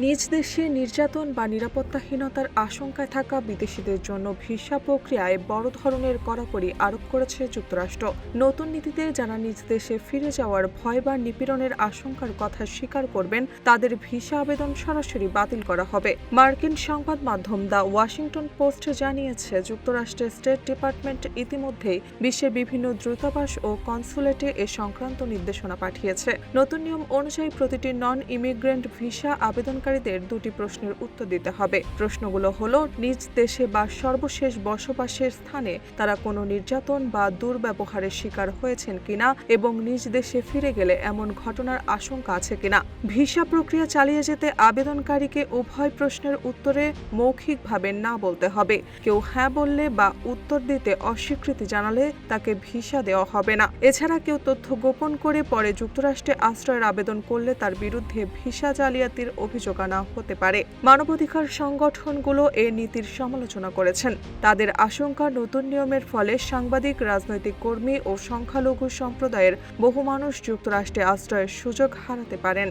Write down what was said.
নিজ দেশে নির্যাতন বা নিরাপত্তাহীনতার আশঙ্কায় থাকা বিদেশিদের জন্য ভিসা প্রক্রিয়ায় বড় ধরনের কড়াকড়ি আরোপ করেছে যুক্তরাষ্ট্র। নতুন নীতিতে যারা নিজ দেশে ফিরে যাওয়ার ভয় বা নিপীড়নের আশঙ্কার কথা স্বীকার করবেন তাদের ভিসা আবেদন সরাসরি বাতিল করা হবে। মার্কিন সংবাদ মাধ্যম দ্য ওয়াশিংটন পোস্ট জানিয়েছে, যুক্তরাষ্ট্রের স্টেট ডিপার্টমেন্ট ইতিমধ্যেই বিশ্বের বিভিন্ন দূতাবাস ও কনসুলেটে এ সংক্রান্ত নির্দেশনা পাঠিয়েছে। নতুন নিয়ম অনুযায়ী প্রতিটি নন ইমিগ্রেন্ট ভিসা আবেদনকারীদের দুটি প্রশ্নের উত্তর দিতে হবে। প্রশ্নগুলো হলো, নিজ দেশে বা সর্বশেষ বসবাসের স্থানে তারা কোনো নির্যাতন বা দুর্ব্যবহারের শিকার হয়েছেন কিনা এবং নিজ দেশে ফিরে গেলে এমন ঘটনার আশঙ্কা আছে কিনা। ভিসা প্রক্রিয়া চালিয়ে যেতে আবেদনকারীকে উভয় প্রশ্নের উত্তরে মৌখিকভাবে না বলতে হবে। কেউ হ্যাঁ বললে বা উত্তর দিতে অস্বীকৃতি জানালে তাকে ভিসা দেওয়া হবে না। এছাড়া কেউ তথ্য গোপন করে পরে যুক্তরাষ্ট্রে আশ্রয়ের আবেদন করলে তার বিরুদ্ধে ভিসা জালিয়াতির অভিযোগ আনা হতে পারে। মানবাধিকার সংগঠনগুলো এ নীতির সমালোচনা করেছেন। তাদের আশঙ্কা, নতুন নিয়মের ফলে সাংবাদিক, রাজনৈতিক কর্মী ও সংখ্যালঘু সম্প্রদায়ের বহু মানুষ যুক্তরাষ্ট্রে আশ্রয়ের সুযোগ হারাতে পারেন।